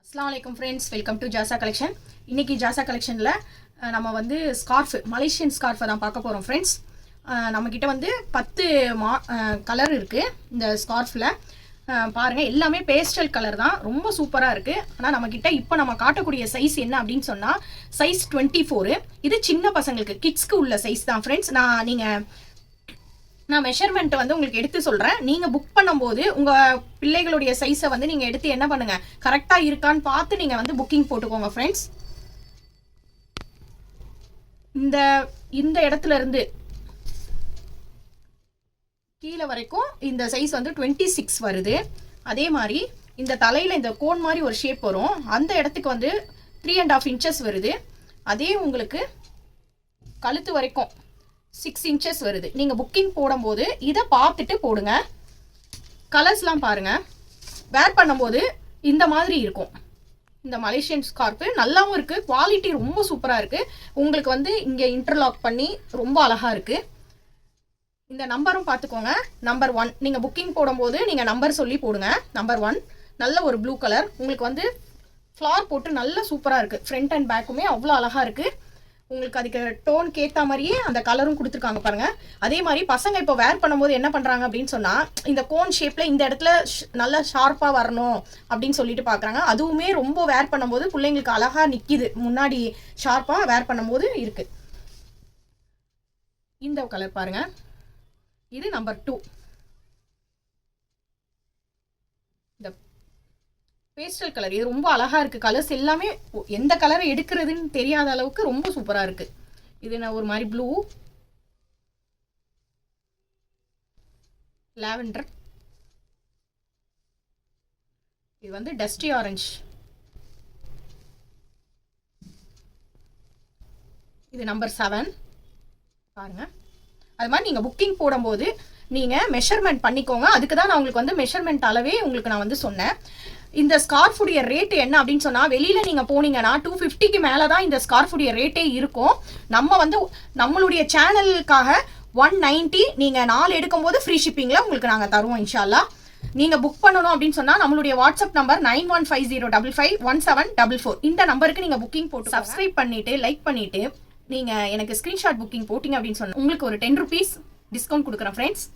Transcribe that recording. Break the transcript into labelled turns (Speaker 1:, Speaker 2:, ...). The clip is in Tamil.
Speaker 1: அஸ்ஸலாமு அலைக்கும் ஃப்ரெண்ட்ஸ், வெல்கம் டு ஜாசா கலெக்ஷன். இன்றைக்கி ஜாசா கலெக்ஷனில் நம்ம வந்து ஸ்கார்ஃப், மலேசியன் ஸ்கார்ஃபை தான் பார்க்க போகிறோம் ஃப்ரெண்ட்ஸ். நம்மக்கிட்ட வந்து 10 கலர் இருக்குது இந்த ஸ்கார்ஃபில். பாருங்கள், எல்லாமே பேஸ்டல் கலர் தான், ரொம்ப சூப்பராக இருக்குது. ஆனால் நம்மக்கிட்ட இப்போ நம்ம காட்டக்கூடிய சைஸ் என்ன அப்படின்னு சொன்னால் சைஸ் 24. இது சின்ன பசங்களுக்கு, கிட்ஸ்க்கு உள்ள சைஸ் தான் ஃப்ரெண்ட்ஸ். நான் மெஷர்மெண்ட் வந்து உங்களுக்கு எடுத்து சொல்கிறேன். நீங்கள் புக் பண்ணும்போது உங்கள் பிள்ளைகளுடைய சைஸை வந்து நீங்கள் எடுத்து என்ன பண்ணுங்கள், கரெக்டாக இருக்கான்னு பார்த்து நீங்கள் வந்து புக்கிங் போட்டுக்கோங்க ஃப்ரெண்ட்ஸ். இந்த இடத்துல இருந்து கீழே வரைக்கும் இந்த சைஸ் வந்து 26 வருது. அதே மாதிரி இந்த தலையில் இந்த கோன் மாதிரி ஒரு ஷேப் வரும், அந்த இடத்துக்கு வந்து 3.5 inches வருது. அதே உங்களுக்கு கழுத்து வரைக்கும் 6 inches வருது. நீங்கள் புக்கிங் போடும்போது இதை பார்த்துட்டு போடுங்க. கலர்ஸ்லாம் பாருங்கள், வேர் பண்ணும்போது இந்த மாதிரி இருக்கும். இந்த மலேசியன் ஸ்கார்ஃபு நல்லாவும் இருக்குது, குவாலிட்டி ரொம்ப சூப்பராக இருக்குது. உங்களுக்கு வந்து இங்கே இன்டர்லாக் பண்ணி ரொம்ப அழகாக இருக்குது. இந்த நம்பரும் பார்த்துக்கோங்க, நம்பர் 1. நீங்கள் புக்கிங் போடும்போது நீங்கள் நம்பர் சொல்லி போடுங்க. நம்பர் 1 நல்ல ஒரு ப்ளூ கலர், உங்களுக்கு வந்து ஃப்ளார் போட்டு நல்லா சூப்பராக இருக்குது. ஃப்ரண்ட் அண்ட் பேக்குமே அவ்வளோ அழகாக இருக்குது. உங்களுக்கு அதுக்கு டோனுக்கு ஏற்ற மாதிரியே அந்த கலரும் கொடுத்துருக்காங்க பாருங்கள். அதே மாதிரி பசங்க இப்போ வேர் பண்ணும்போது என்ன பண்ணுறாங்க அப்படின்னு சொன்னால், இந்த கோன் ஷேப்பில் இந்த இடத்துல நல்லா ஷார்ப்பாக வரணும் அப்படின்னு சொல்லிட்டு பார்க்குறாங்க. அதுவுமே ரொம்ப வேர் பண்ணும்போது பிள்ளைங்களுக்கு அழகாக நிற்கிது, முன்னாடி ஷார்ப்பாக வேர் பண்ணும்போது இருக்குது. இந்த கலர் பாருங்கள், இது நம்பர் 2. இந்த பேஸ்டல் கலர் இது ரொம்ப அழகாக இருக்குது. கலர்ஸ் எல்லாமே எந்த கலரை எடுக்கிறதுன்னு தெரியாத அளவுக்கு ரொம்ப சூப்பராக இருக்குது. இது நான் ஒரு மாதிரி ப்ளூ, லாவெண்டர், இது வந்து டஸ்டி ஆரஞ்ச், இது நம்பர் 7 பாருங்க. அது மாதிரி நீங்கள் புக்கிங் போடும்போது நீங்கள் மெஷர்மெண்ட் பண்ணிக்கோங்க. அதுக்கு தான் நான் உங்களுக்கு வந்து மெஷர்மெண்ட் அளவே உங்களுக்கு நான் வந்து சொன்னேன். இந்த ஸ்கார்ஃபுடைய ரேட்டு என்ன அப்படின்னு சொன்னால், வெளியில் நீங்கள் போனீங்கன்னா 250க்கு மேலே தான் இந்த ஸ்கார்ஃபுடைய ரேட்டே இருக்கும். நம்ம வந்து நம்மளுடைய சேனலுக்காக 190 நீங்கள் 4 எடுக்கும்போது ஃப்ரீ ஷிப்பிங்கில் உங்களுக்கு நாங்கள் தருவோம் இன்ஷால்லா. நீங்கள் புக் பண்ணணும் அப்படின்னு சொன்னால் நம்மளுடைய வாட்ஸ்அப் நம்பர் 9150551744. இந்த நம்பருக்கு நீங்கள் புக்கிங் போட்டு சப்ஸ்கிரைப் பண்ணிவிட்டு லைக் பண்ணிவிட்டு நீங்கள் எனக்கு ஸ்க்ரீன்ஷாட் புக்கிங் போட்டிங்க அப்படின்னு சொன்னால் உங்களுக்கு ஒரு 10 rupees டிஸ்கவுண்ட் கொடுக்குறேன் ஃப்ரெண்ட்ஸ்.